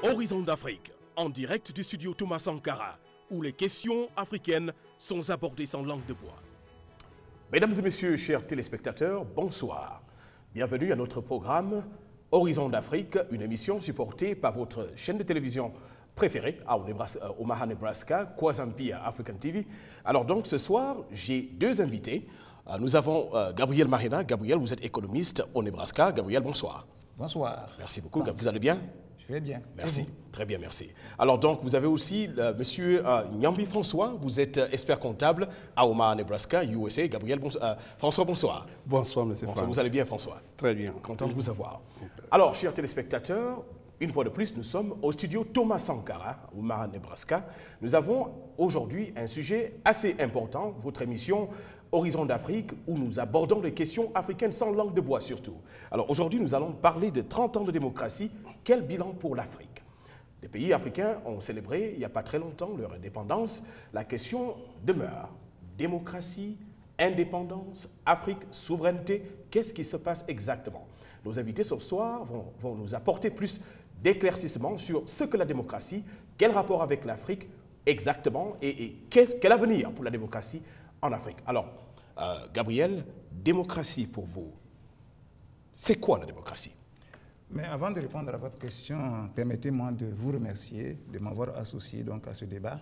Horizon d'Afrique, en direct du studio Thomas Sankara, où les questions africaines sont abordées sans langue de bois. Mesdames et messieurs, chers téléspectateurs, bonsoir. Bienvenue à notre programme Horizon d'Afrique, une émission supportée par votre chaîne de télévision préférée à Omaha, Nebraska, Kwazambia African TV. Alors donc ce soir, j'ai deux invités. Nous avons Gabriel Marina. Gabriel, vous êtes économiste au Nebraska. Gabriel, bonsoir. Bonsoir. Merci beaucoup. Vous allez bien? Je vais bien. Merci. Très bien, merci. Alors donc, vous avez aussi monsieur Nyambi François. Vous êtes expert comptable à Omaha, Nebraska, USA. Gabriel, François, bonsoir. Bonsoir, monsieur Franck. Vous allez bien, François? Très bien. Content de vous avoir. Alors, chers téléspectateurs, une fois de plus, nous sommes au studio Thomas Sankara, au Omaha, Nebraska. Nous avons aujourd'hui un sujet assez important, votre émission Horizon d'Afrique, où nous abordons les questions africaines sans langue de bois surtout. Alors aujourd'hui, nous allons parler de 30 ans de démocratie. Quel bilan pour l'Afrique? Les pays africains ont célébré, il n'y a pas très longtemps, leur indépendance. La question demeure. Démocratie, indépendance, Afrique, souveraineté, qu'est-ce qui se passe exactement? Nos invités ce soir vont nous apporter plus d'éclaircissements sur ce que la démocratie, quel rapport avec l'Afrique exactement et quel avenir pour la démocratie en Afrique. Alors, Gabriel, démocratie pour vous, c'est quoi la démocratie? Mais avant de répondre à votre question, permettez-moi de vous remercier de m'avoir associé donc à ce débat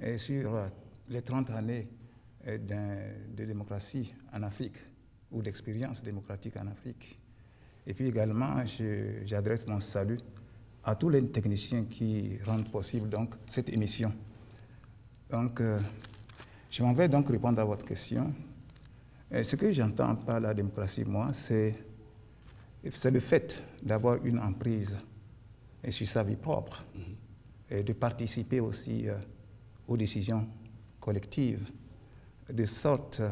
et sur les 30 années de démocratie en Afrique ou d'expérience démocratique en Afrique. Et puis également, j'adresse mon salut à tous les techniciens qui rendent possible donc cette émission. Donc, je m'en vais donc répondre à votre question. Ce que j'entends par la démocratie, moi, c'est le fait d'avoir une emprise sur sa vie propre et de participer aussi aux décisions collectives, de sorte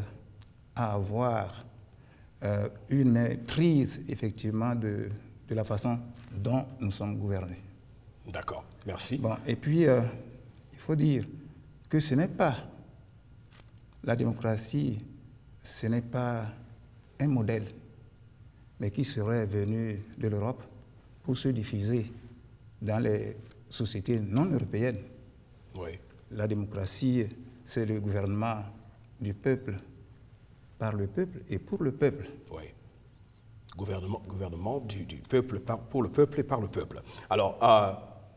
à avoir une maîtrise effectivement de la façon dont nous sommes gouvernés. D'accord, merci. Bon, et puis, il faut dire que ce n'est pas la démocratie, ce n'est pas un modèle, mais qui serait venu de l'Europe pour se diffuser dans les sociétés non européennes. Oui. La démocratie, c'est le gouvernement du peuple, par le peuple et pour le peuple. Oui. Gouvernement du peuple, pour le peuple et par le peuple. Alors,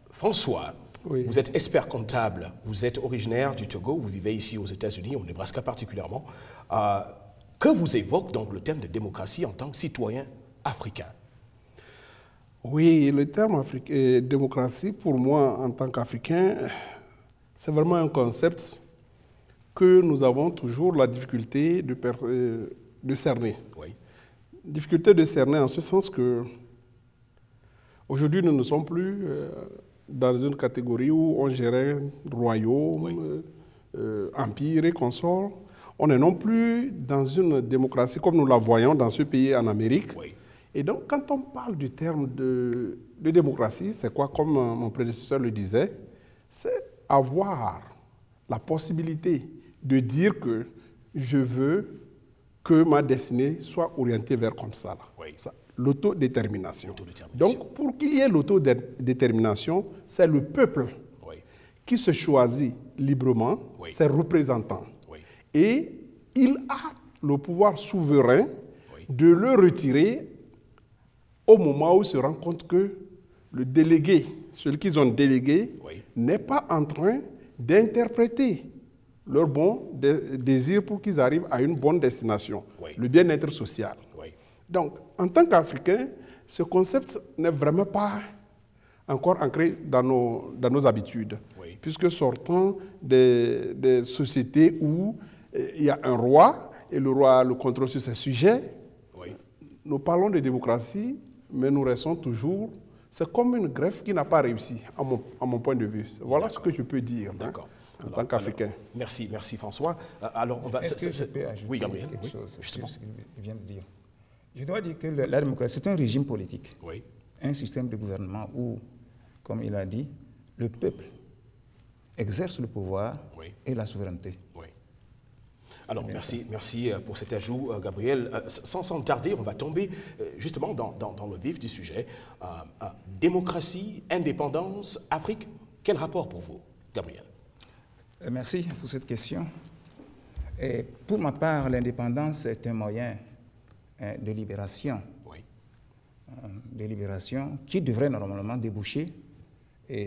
François, oui. Vous êtes expert comptable, vous êtes originaire du Togo, vous vivez ici aux États-Unis, au Nebraska particulièrement. Que vous évoque donc le terme de démocratie en tant que citoyen africain? Oui, le terme démocratie, pour moi, en tant qu'Africain, c'est vraiment un concept que nous avons toujours la difficulté de cerner. Oui. Difficulté de cerner en ce sens que aujourd'hui, nous ne sommes plus dans une catégorie où on gérait royaume, oui. Empire et consorts. On n'est non plus dans une démocratie comme nous la voyons dans ce pays en Amérique. Oui. Et donc, quand on parle du terme de démocratie, c'est quoi, comme mon prédécesseur le disait, c'est avoir la possibilité de dire que je veux que ma destinée soit orientée vers comme ça. Oui. L'autodétermination. Donc, pour qu'il y ait l'autodétermination, c'est le peuple qui se choisit librement ses représentants. Et il a le pouvoir souverain de le retirer au moment où il se rend compte que le délégué, celui qu'ils ont délégué, n'est pas en train d'interpréter leur bon désir pour qu'ils arrivent à une bonne destination, le bien-être social. Donc, en tant qu'Africain, ce concept n'est vraiment pas encore ancré dans nos habitudes, puisque sortant des sociétés où il y a un roi et le roi a le contrôle sur ses sujets, nous parlons de démocratie, mais nous restons toujours... C'est comme une greffe qui n'a pas réussi, à mon point de vue. Voilà ce que je peux dire en tant qu'Africain. Merci François. Alors, on va... Est-ce que je peux ajouter Gabriel, quelque chose justement. sur ce qu'il vient de dire? Je dois dire que la démocratie, c'est un régime politique, un système de gouvernement où, comme il a dit, le peuple exerce le pouvoir et la souveraineté. Alors, merci pour cet ajout, Gabriel. Sans tarder, on va tomber justement dans le vif du sujet. Démocratie, indépendance, Afrique, quel rapport pour vous, Gabriel? Merci pour cette question. Et pour ma part, l'indépendance est un moyen de libération. Oui. De libération qui devrait normalement déboucher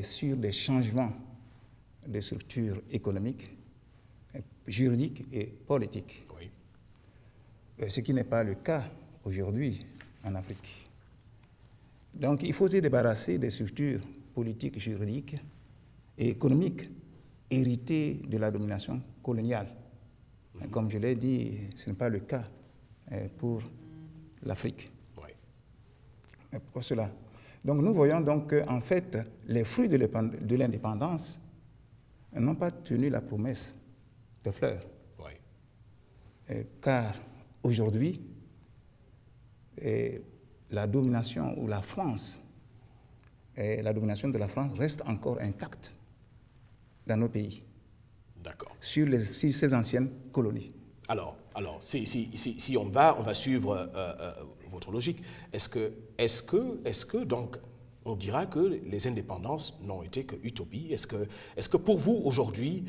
sur des changements de structure économique, juridique et politique. Oui. Ce qui n'est pas le cas aujourd'hui en Afrique. Donc il faut se débarrasser des structures politiques, juridiques et économiques héritées de la domination coloniale. Comme je l'ai dit, ce n'est pas le cas pour l'Afrique. Oui. Pourquoi cela? Donc nous voyons donc qu'en fait, les fruits de l'indépendance n'ont pas tenu la promesse de fleurs. Oui. Car aujourd'hui, la domination ou la France, la domination de la France reste encore intacte dans nos pays. D'accord. Sur ces anciennes colonies. Alors si on va suivre votre logique, est-ce que donc on dira que les indépendances n'ont été que utopie? Est-ce que pour vous aujourd'hui,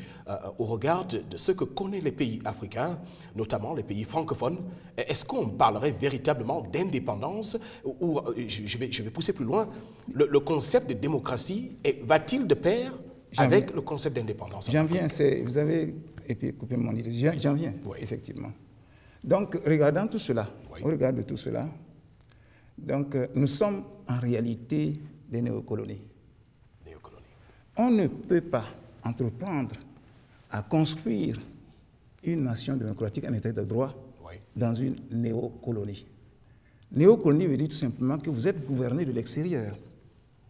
au regard de ce que connaissent les pays africains, notamment les pays francophones, est-ce qu'on parlerait véritablement d'indépendance ou je vais pousser plus loin, le concept de démocratie va-t-il de pair avec le concept d'indépendance? J'en viens, vous avez coupé mon idée, j'en viens, oui. Effectivement. Donc, regardant tout cela, oui. On regarde tout cela, donc nous sommes en réalité des néocolonies. On ne peut pas entreprendre à construire une nation démocratique en état de droit oui. Dans une néocolonie. Néocolonie veut dire tout simplement que vous êtes gouverné de l'extérieur.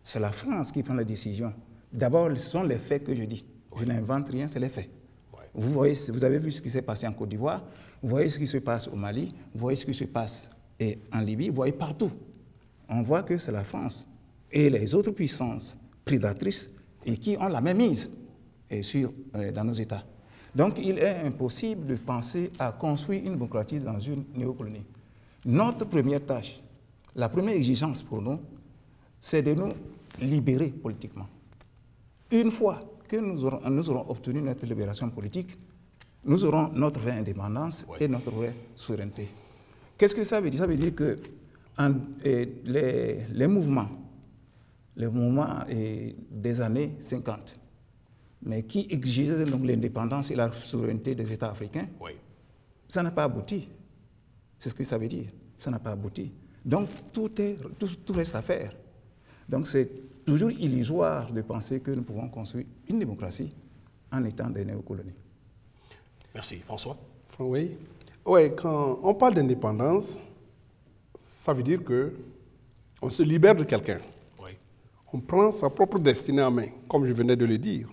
C'est la France qui prend la décision. D'abord, ce sont les faits que je dis. Oui. Je n'invente rien, c'est les faits. Oui. Vous avez vu ce qui s'est passé en Côte d'Ivoire, vous voyez ce qui se passe au Mali, vous voyez ce qui se passe en Libye, vous voyez partout. On voit que c'est la France et les autres puissances prédatrices et qui ont la même mise dans nos États. Donc, il est impossible de penser à construire une démocratie dans une néocolonie. Notre première tâche, la première exigence pour nous, c'est de nous libérer politiquement. Une fois que nous aurons obtenu notre libération politique, nous aurons notre vraie indépendance oui. Et notre vraie souveraineté. Qu'est-ce que ça veut dire? Ça veut dire que les mouvements des années 50, mais qui exigeaient l'indépendance et la souveraineté des États africains, oui. Ça n'a pas abouti. C'est ce que ça veut dire. Ça n'a pas abouti. Donc tout reste à faire. Donc c'est toujours illusoire de penser que nous pouvons construire une démocratie en étant des néocolonies. Merci. François? Oui. Oui, quand on parle d'indépendance, ça veut dire qu'on se libère de quelqu'un. Oui. On prend sa propre destinée en main, comme je venais de le dire.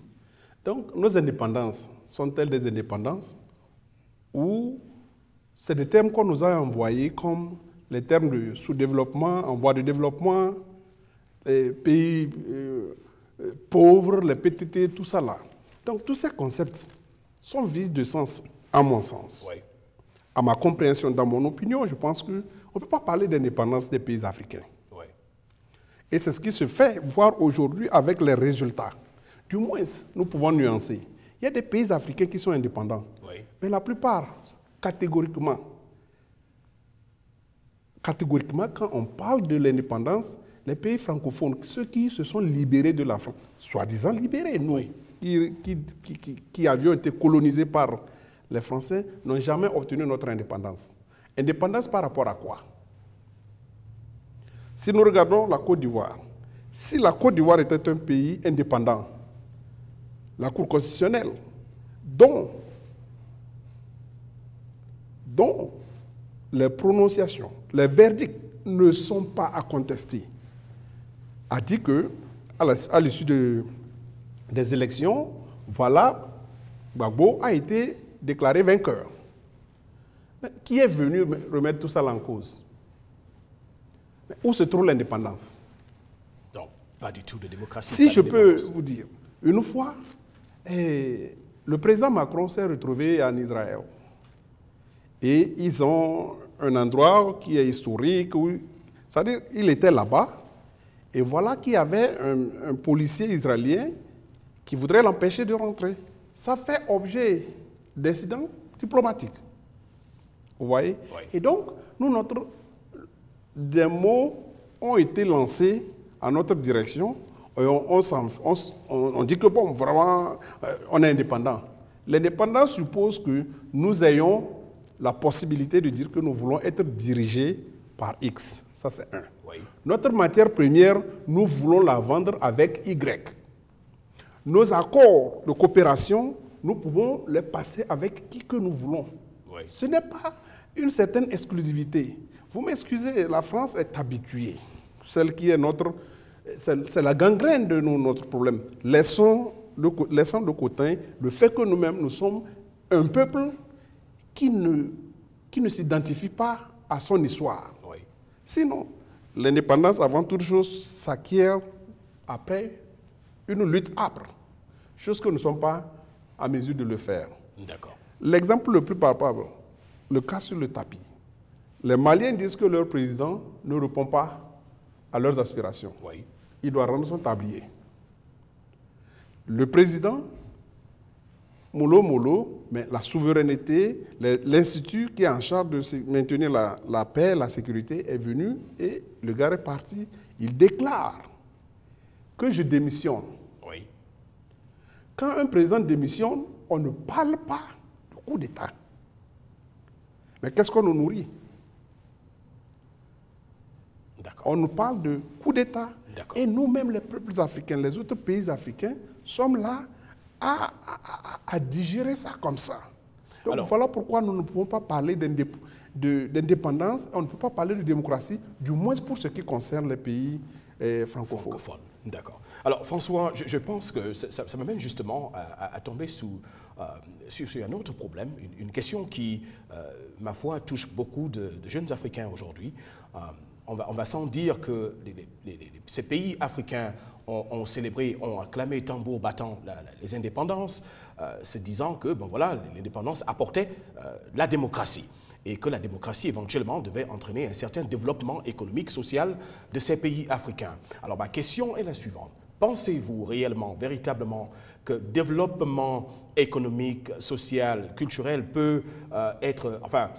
Donc, nos indépendances sont-elles des indépendances ou c'est des termes qu'on nous a envoyés comme les termes de sous-développement, en voie de développement, les pays pauvres, les PTT, tout ça là. Donc, tous ces concepts sont vides de sens, à mon sens. Oui. À ma compréhension, dans mon opinion, je pense qu'on ne peut pas parler d'indépendance des pays africains. Oui. Et c'est ce qui se fait voir aujourd'hui avec les résultats. Du moins, nous pouvons nuancer. Il y a des pays africains qui sont indépendants, oui. Mais la plupart, catégoriquement, quand on parle de l'indépendance, les pays francophones, ceux qui se sont libérés de la France, soi-disant libérés, nous, oui. qui avions été colonisés par les Français, n'ont jamais obtenu notre indépendance. Indépendance par rapport à quoi? Si nous regardons la Côte d'Ivoire, si la Côte d'Ivoire était un pays indépendant, la Cour constitutionnelle, dont les prononciations, les verdicts ne sont pas à contester, a dit que, à l'issue des élections, voilà, Gbagbo a été déclaré vainqueur. Mais qui est venu remettre tout ça en cause? Mais où se trouve l'indépendance? Non, pas du tout de démocratie. Si je peux vous dire, une fois, le président Macron s'est retrouvé en Israël. Et ils ont un endroit qui est historique, c'est-à-dire il était là-bas, et voilà qu'il y avait un policier israélien qui voudrait l'empêcher de rentrer. Ça fait objet d'incidents diplomatiques. Vous voyez? Oui. Et donc, des mots ont été lancés à notre direction. Et on dit que, bon, vraiment, on est indépendant. L'indépendance suppose que nous ayons la possibilité de dire que nous voulons être dirigés par X. Ça, c'est un. Oui. Notre matière première, nous voulons la vendre avec Y. Nos accords de coopération, nous pouvons les passer avec qui que nous voulons. Oui. Ce n'est pas une certaine exclusivité. Vous m'excusez, la France est habituée. Celle qui est c'est la gangrène de notre problème. Laissons de côté le fait que nous-mêmes, nous sommes un peuple qui ne s'identifie pas à son histoire. Oui. Sinon, l'indépendance, avant toute chose, s'acquiert après une lutte âpre, chose que nous ne sommes pas à mesure de le faire. D'accord. L'exemple le plus palpable, le cas sur le tapis. Les Maliens disent que leur président ne répond pas à leurs aspirations. Oui. Il doit rendre son tablier. Le président, mollo, mais la souveraineté, l'institut qui est en charge de maintenir la paix, la sécurité, est venu et le gars est parti. Il déclare que je démissionne. Oui. Quand un président démissionne, on ne parle pas de coup d'État. Mais qu'est-ce qu'on nous nourrit? On nous parle de coup d'État. Et nous-mêmes, les peuples africains, les autres pays africains, sommes là à digérer ça comme ça. Donc voilà pourquoi nous ne pouvons pas parler d'indépendance, on ne peut pas parler de démocratie, du moins pour ce qui concerne les pays francophones. D'accord. Alors François, je pense que ça m'amène justement à tomber sur un autre problème, une question qui, ma foi, touche beaucoup de jeunes Africains aujourd'hui. On va sans dire que ces pays africains ont célébré, ont acclamé tambour battant les indépendances, se disant que bon, voilà, l'indépendance apportait la démocratie et que la démocratie éventuellement devait entraîner un certain développement économique, social de ces pays africains. Alors ma question est la suivante. Pensez-vous réellement, véritablement, que développement économique, social, culturel peut être, enfin,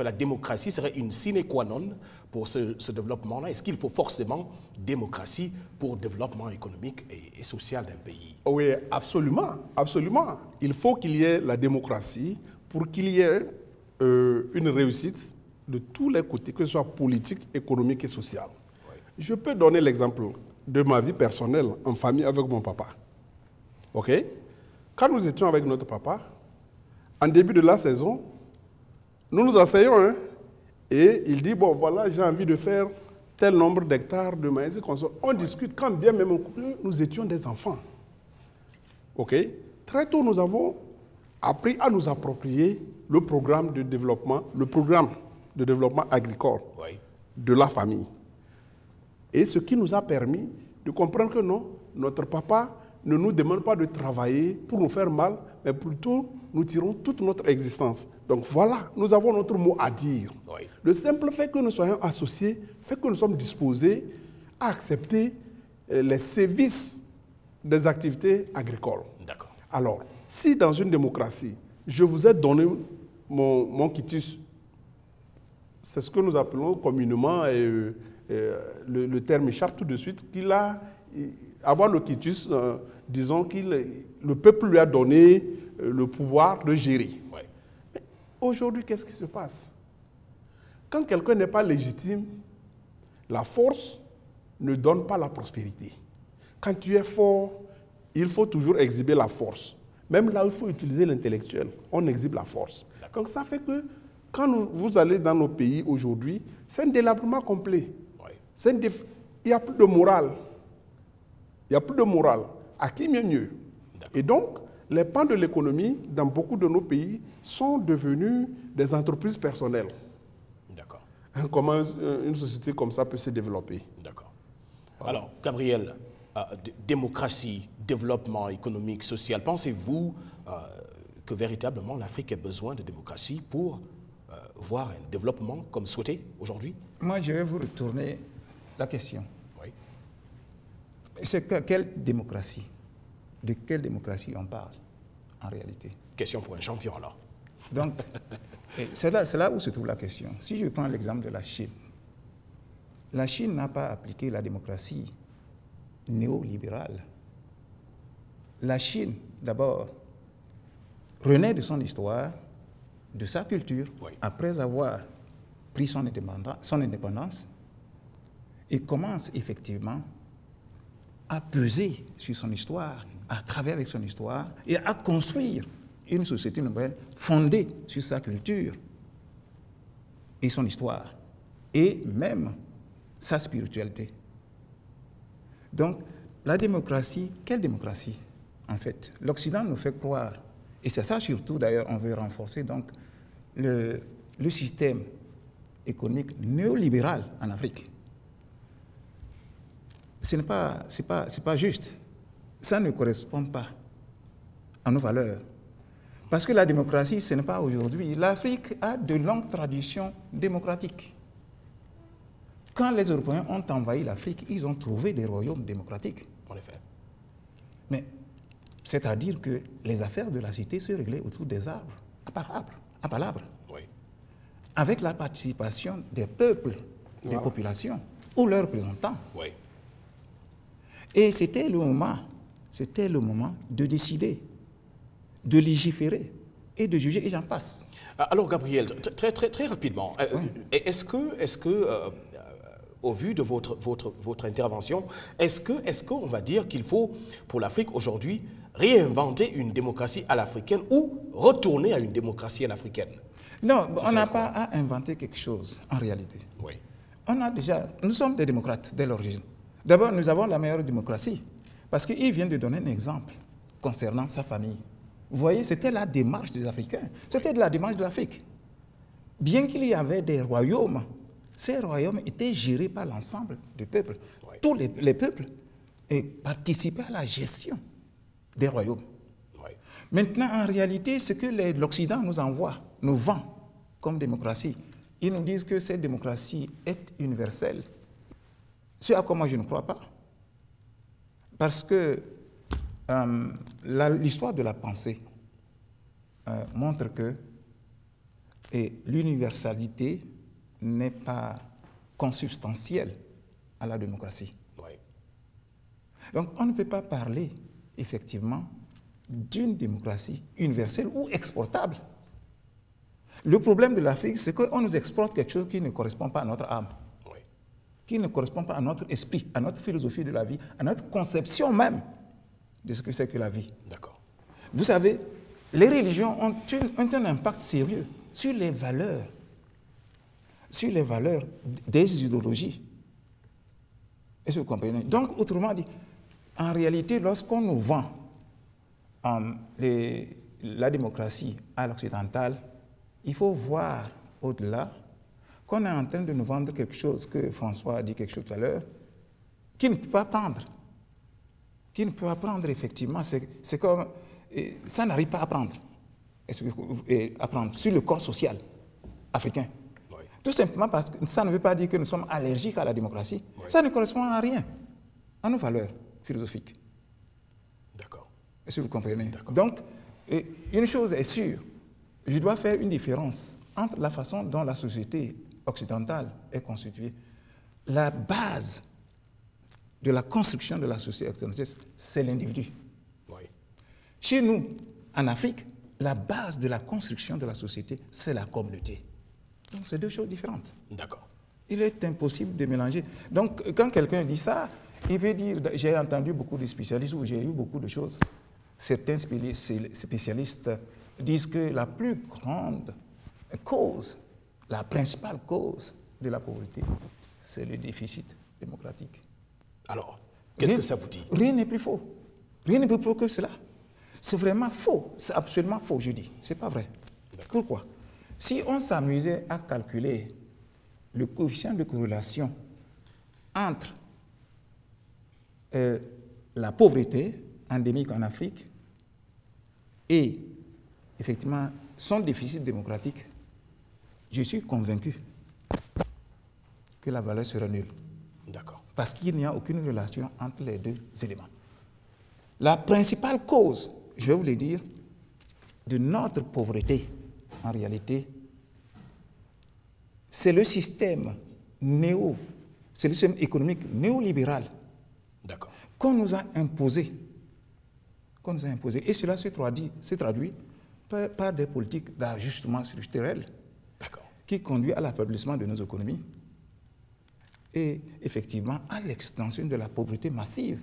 la démocratie serait une sine qua non pour ce développement-là? Est-ce qu'il faut forcément démocratie pour développement économique et social d'un pays? Oui, absolument, absolument. Il faut qu'il y ait la démocratie pour qu'il y ait une réussite de tous les côtés, que ce soit politique, économique et social. Oui. Je peux donner l'exemple de ma vie personnelle en famille avec mon papa. OK? Quand nous étions avec notre papa, en début de la saison, nous nous asseyons, hein, et il dit, bon, voilà, j'ai envie de faire tel nombre d'hectares de maïs et consort. On discute, quand bien même nous étions des enfants. OK? Très tôt, nous avons appris à nous approprier le programme de développement agricole de la famille. Et ce qui nous a permis de comprendre que non, notre papa ne nous demande pas de travailler pour nous faire mal, mais plutôt nous tirons toute notre existence. Donc voilà, nous avons notre mot à dire. Oui. Le simple fait que nous soyons associés fait que nous sommes disposés à accepter les services des activités agricoles. D'accord. Alors, si dans une démocratie, je vous ai donné mon quitus, c'est ce que nous appelons communément, le terme échappe tout de suite, avoir le quitus, disons que le peuple lui a donné le pouvoir de gérer. Ouais. Mais aujourd'hui, qu'est-ce qui se passe? Quand quelqu'un n'est pas légitime, la force ne donne pas la prospérité. Quand tu es fort, il faut toujours exhiber la force. Même là où il faut utiliser l'intellectuel, on exhibe la force. Donc ça fait que quand vous allez dans nos pays aujourd'hui, c'est un délabrement complet. Ouais. Il n'y a plus de morale. Il n'y a plus de morale. À qui mieux? Et donc, les pans de l'économie, dans beaucoup de nos pays, sont devenus des entreprises personnelles. D'accord. Comment une société comme ça peut se développer? D'accord. Voilà. Alors, Gabriel, démocratie, développement économique, social, pensez-vous que véritablement l'Afrique ait besoin de démocratie pour voir un développement comme souhaité aujourd'hui? Moi, je vais vous retourner la question. Oui. C'est quelle démocratie? De quelle démocratie on parle, en réalité? Question pour un champion, alors. Donc, c'est là où se trouve la question. Si je prends l'exemple de la Chine n'a pas appliqué la démocratie néolibérale. La Chine, d'abord, renaît de son histoire, de sa culture, oui, après avoir pris son indépendance, et commence effectivement à peser sur son histoire, à travers avec son histoire, et à construire une société nouvelle fondée sur sa culture et son histoire, et même sa spiritualité. Donc, la démocratie, quelle démocratie, en fait? L'Occident nous fait croire, et c'est ça surtout d'ailleurs, on veut renforcer, donc, le système économique néolibéral en Afrique. Ce n'est pas juste. Ça ne correspond pas à nos valeurs. Parce que la démocratie, ce n'est pas aujourd'hui. L'Afrique a de longues traditions démocratiques. Quand les Européens ont envahi l'Afrique, ils ont trouvé des royaumes démocratiques. En effet. Mais c'est-à-dire que les affaires de la cité se réglaient autour des arbres, à palabre. Oui. Avec la participation des peuples, des populations, ou leurs représentants. Oui. Et c'était le moment de décider, de légiférer et de juger, et j'en passe. Alors, Gabriel, très rapidement, est-ce que au vu de votre intervention, est-ce qu'on va dire qu'il faut, pour l'Afrique aujourd'hui, réinventer une démocratie à l'africaine ou retourner à une démocratie à l'africaine? Non, on n'a pas à inventer quelque chose, en réalité. Oui. Nous sommes des démocrates dès l'origine. D'abord, nous avons la meilleure démocratie, parce qu'il vient de donner un exemple concernant sa famille. Vous voyez, c'était la démarche des Africains, c'était la démarche de l'Afrique. Bien qu'il y avait des royaumes, ces royaumes étaient gérés par l'ensemble du peuple. Oui. Tous les peuples participaient à la gestion des royaumes. Oui. Maintenant, en réalité, ce que l'Occident nous vend comme démocratie, ils nous disent que cette démocratie est universelle. Ce à quoi moi je ne crois pas. Parce que l'histoire de la pensée montre que l'universalité n'est pas consubstantielle à la démocratie. Oui. Donc on ne peut pas parler effectivement d'une démocratie universelle ou exportable. Le problème de l'Afrique, c'est qu'on nous exporte quelque chose qui ne correspond pas à notre âme, qui ne correspond pas à notre esprit, à notre philosophie de la vie, à notre conception même de ce que c'est que la vie. D'accord. Vous savez, les religions ont un impact sérieux sur les valeurs des idéologies. Est-ce que vous comprenez? Donc, autrement dit, en réalité, lorsqu'on nous vend la démocratie à l'occidental, il faut voir au-delà qu'on est en train de nous vendre quelque chose que François a dit quelque chose tout à l'heure, qui ne peut pas prendre. Qui ne peut pas prendre, effectivement. C'est comme... ça n'arrive pas à prendre. À prendre sur le corps social africain. Oui. Tout simplement parce que ça ne veut pas dire que nous sommes allergiques à la démocratie. Oui. Ça ne correspond à rien, à nos valeurs philosophiques. D'accord. Est-ce que vous comprenez? Donc, une chose est sûre, je dois faire une différence entre la façon dont la société occidentale est constituée. La base de la construction de la société occidentale, c'est l'individu. Oui. Chez nous, en Afrique, la base de la construction de la société, c'est la communauté. Donc, c'est deux choses différentes. D'accord. Il est impossible de mélanger. Donc, quand quelqu'un dit ça, il veut dire, j'ai entendu beaucoup de spécialistes ou j'ai lu beaucoup de choses. Certains spécialistes disent que la plus grande cause, la principale cause de la pauvreté, c'est le déficit démocratique. Alors, qu'est-ce que ça vous dit? Rien n'est plus faux. Rien n'est plus faux que cela. C'est vraiment faux. C'est absolument faux, je dis. Ce n'est pas vrai. Pourquoi? Si on s'amusait à calculer le coefficient de corrélation entre la pauvreté endémique en Afrique et effectivement, son déficit démocratique, je suis convaincu que la valeur sera nulle. D'accord. Parce qu'il n'y a aucune relation entre les deux éléments. La principale cause, je vais vous le dire, de notre pauvreté, en réalité, c'est le système c'est le système économique néolibéral qu'on nous a imposé. Et cela se traduit par des politiques d'ajustement structurel qui conduit à l'affaiblissement de nos économies et effectivement à l'extension de la pauvreté massive.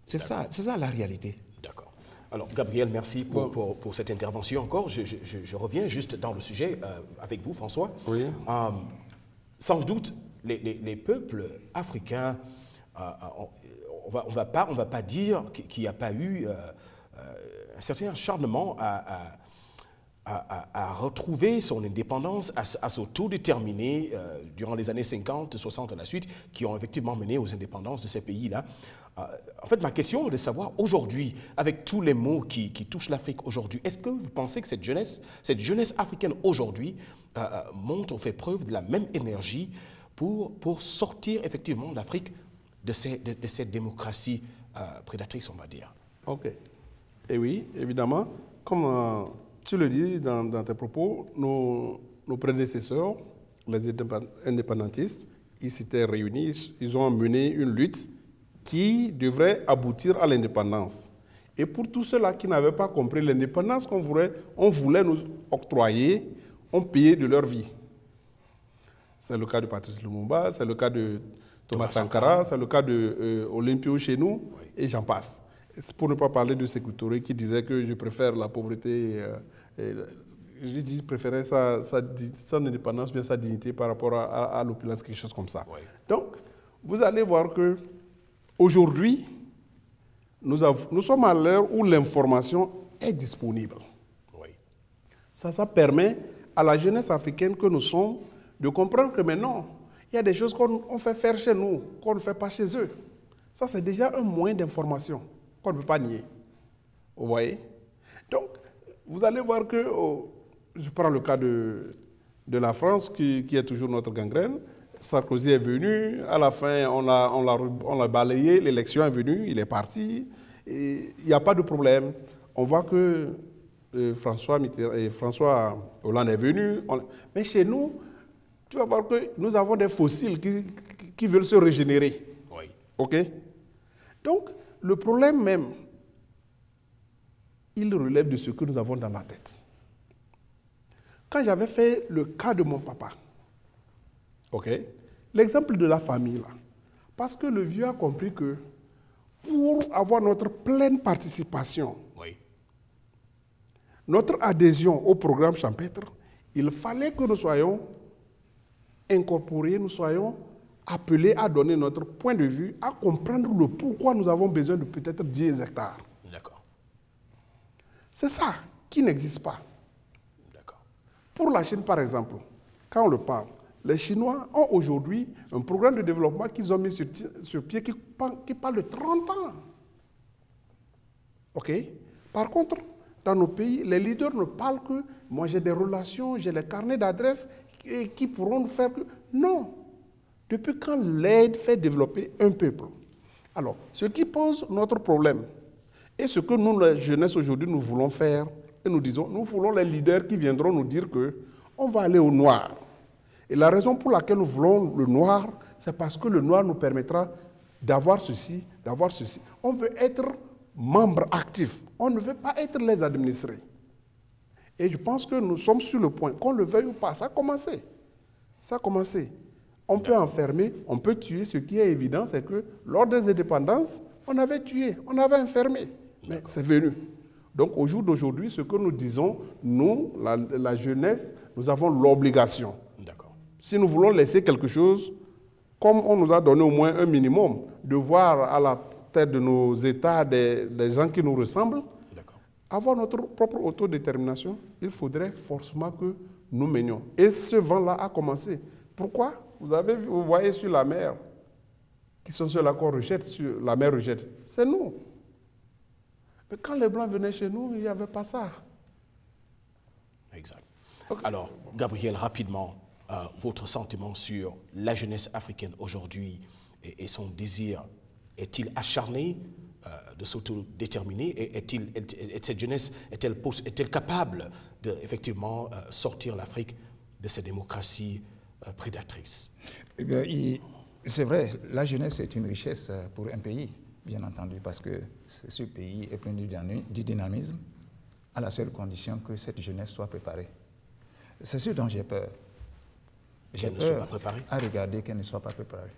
C'est ça la réalité. D'accord. Alors, Gabriel, merci pour cette intervention encore. Je reviens juste dans le sujet avec vous, François. Oui. Sans doute, les peuples africains, on va pas dire qu'il n'y a pas eu un certain acharnement à retrouver son indépendance, à s'autodéterminer durant les années 50, 60 à la suite, qui ont effectivement mené aux indépendances de ces pays-là. En fait, ma question est de savoir aujourd'hui, avec tous les maux qui touchent l'Afrique aujourd'hui, est-ce que vous pensez que cette jeunesse africaine aujourd'hui fait preuve de la même énergie pour sortir effectivement l'Afrique de cette démocratie prédatrice, on va dire? Ok. Et oui, évidemment, comme tu le dis dans tes propos, nos prédécesseurs, les indépendantistes, ils s'étaient réunis, ils ont mené une lutte qui devrait aboutir à l'indépendance. Et pour tous ceux-là qui n'avaient pas compris l'indépendance qu'on voulait nous octroyer, on payait de leur vie. C'est le cas de Patrice Lumumba, c'est le cas de Thomas Sankara, c'est le cas de Olympio chez nous, et j'en passe. Pour ne pas parler de Sékou Touré qui disait que je préfère la pauvreté, je dis préférer son indépendance, bien sa dignité par rapport à l'opulence, quelque chose comme ça. Oui. Donc, vous allez voir que aujourd'hui, nous sommes à l'heure où l'information est disponible. Oui. Ça permet à la jeunesse africaine que nous sommes de comprendre que maintenant, il y a des choses qu'on fait faire chez nous, qu'on ne fait pas chez eux. Ça, c'est déjà un moyen d'information qu'on ne peut pas nier. Vous voyez? Donc, vous allez voir que, je prends le cas de la France, qui est toujours notre gangrène. Sarkozy est venu, à la fin, on l'a balayé, l'élection est venue, il est parti, et il n'y a pas de problème. On voit que François Hollande est venu, mais chez nous, tu vas voir que nous avons des fossiles qui veulent se régénérer. Oui. OK? Donc, le problème même, il relève de ce que nous avons dans la tête. Quand j'avais fait le cas de mon papa, OK, l'exemple de la famille, là, parce que le vieux a compris que pour avoir notre pleine participation, oui, notre adhésion au programme champêtre, il fallait que nous soyons incorporés, nous soyons appelés à donner notre point de vue, à comprendre le pourquoi nous avons besoin de peut-être 10 hectares. D'accord. C'est ça qui n'existe pas. D'accord. Pour la Chine, par exemple, quand on le parle, les Chinois ont aujourd'hui un programme de développement qu'ils ont mis sur pied qui parle de 30 ans. OK? Par contre, dans nos pays, les leaders ne parlent que « moi j'ai des relations, j'ai les carnets d'adresses qui pourront nous faire que… » Non. Depuis quand l'aide fait développer un peuple? Alors, ce qui pose notre problème, et ce que nous, la jeunesse aujourd'hui, nous voulons faire, et nous disons, nous voulons les leaders qui viendront nous dire qu'on va aller au noir. Et la raison pour laquelle nous voulons le noir, c'est parce que le noir nous permettra d'avoir ceci, d'avoir ceci. On veut être membre actif. On ne veut pas être les administrés. Et je pense que nous sommes sur le point, qu'on le veuille ou pas, ça a commencé. Ça a commencé. On peut enfermer, on peut tuer. Ce qui est évident, c'est que lors des indépendances, on avait tué, on avait enfermé. Mais c'est venu. Donc au jour d'aujourd'hui, ce que nous disons, nous, la jeunesse, nous avons l'obligation. Si nous voulons laisser quelque chose, comme on nous a donné au moins un minimum, de voir à la tête de nos États des gens qui nous ressemblent, avoir notre propre autodétermination, il faudrait forcément que nous menions. Et ce vent-là a commencé. Pourquoi? Vous voyez sur la mer, qui sont ceux-là qu'on rejette, la mer rejette. C'est nous. Mais quand les Blancs venaient chez nous, il n'y avait pas ça. Exact. Okay. Alors, Gabriel, rapidement, votre sentiment sur la jeunesse africaine aujourd'hui et son désir, est-il acharné de s'autodéterminer et cette jeunesse est-elle capable de effectivement sortir l'Afrique de ces démocraties prédatrices? Eh bien, c'est vrai, la jeunesse est une richesse pour un pays, bien entendu, parce que ce pays est plein du dynamisme, à la seule condition que cette jeunesse soit préparée. C'est ce dont j'ai peur. J'ai peur à regarder qu'elle ne soit pas préparée.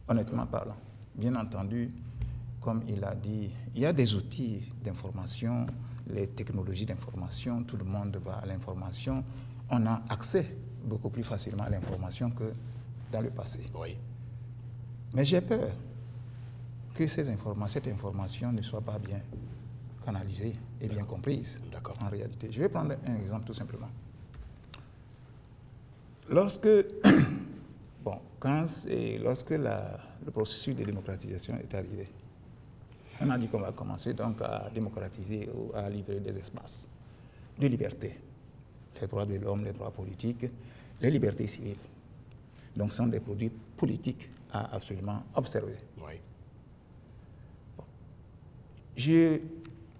Honnêtement parlant. Bien entendu, comme il a dit, il y a des outils d'information, les technologies d'information, tout le monde va à l'information. On a accès beaucoup plus facilement à l'information que dans le passé. Oui. Mais j'ai peur que cette information ne soit pas bien canalisée et bien comprise en réalité. Je vais prendre un exemple tout simplement. Lorsque le processus de démocratisation est arrivé, on a dit qu'on va commencer donc à démocratiser ou à livrer des espaces de liberté. Les droits de l'homme, les droits politiques, les libertés civiles. Donc ce sont des produits politiques à absolument observer. Oui.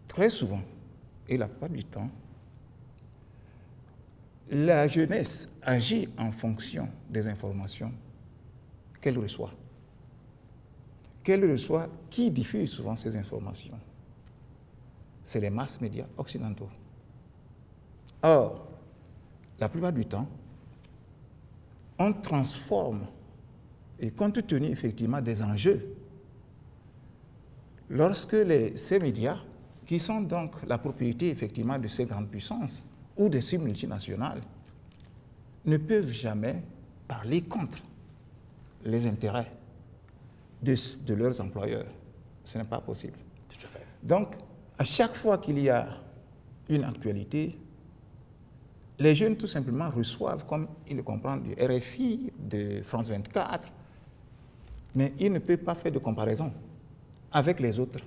Très souvent, et la plupart du temps, la jeunesse agit en fonction des informations qu'elle reçoit. Qui diffuse souvent ces informations? C'est les masses médias occidentaux. Or, la plupart du temps, on transforme, et compte tenu effectivement des enjeux, lorsque ces médias, qui sont donc la propriété effectivement de ces grandes puissances ou de ces multinationales, ne peuvent jamais parler contre les intérêts de leurs employeurs. Ce n'est pas possible. Tout à fait. Donc, à chaque fois qu'il y a une actualité, les jeunes tout simplement reçoivent, comme ils le comprennent, du RFI, de France 24, mais ils ne peuvent pas faire de comparaison avec les autres.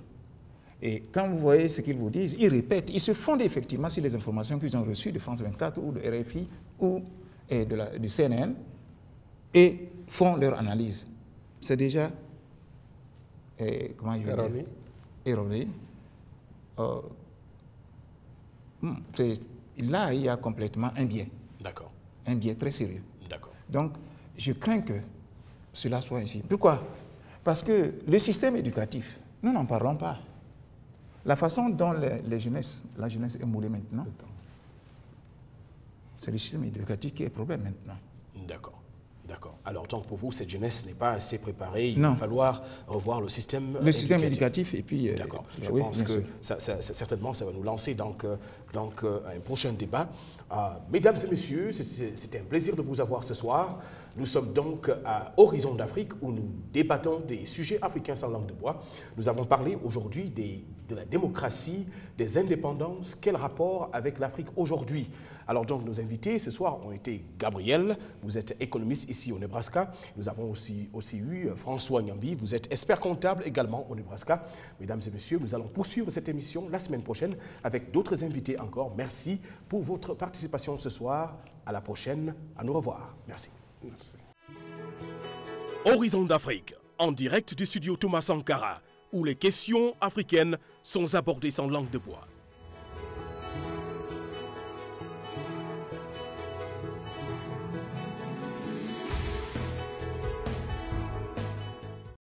Et quand vous voyez ce qu'ils vous disent, ils répètent, ils se fondent effectivement sur les informations qu'ils ont reçues de France 24 ou de RFI ou du CNN et font leur analyse. C'est déjà erroné. Là, il y a complètement un biais. D'accord. Un biais très sérieux. D'accord. Donc, je crains que cela soit ainsi. Pourquoi? Parce que le système éducatif, nous n'en parlons pas. La façon dont la jeunesse est moulée maintenant, c'est le système éducatif qui est le problème maintenant. D'accord. D'accord. Alors, donc, pour vous, cette jeunesse n'est pas assez préparée. Il va falloir revoir le système éducatif. Le système éducatif, et puis... D'accord. Je pense que certainement, ça va nous lancer donc un prochain débat. Mesdames et messieurs, c'était un plaisir de vous avoir ce soir. Nous sommes donc à Horizon d'Afrique où nous débattons des sujets africains sans langue de bois. Nous avons parlé aujourd'hui de la démocratie, des indépendances. Quel rapport avec l'Afrique aujourd'hui? Alors donc nos invités ce soir ont été Gabriel, vous êtes économiste ici au Nebraska. Nous avons aussi eu François Nyambi, vous êtes expert comptable également au Nebraska. Mesdames et messieurs, nous allons poursuivre cette émission la semaine prochaine avec d'autres invités encore. Merci pour votre participation ce soir. À la prochaine, à nous revoir. Merci. Merci. Horizon d'Afrique, en direct du studio Thomas Sankara, où les questions africaines sont abordées sans langue de bois.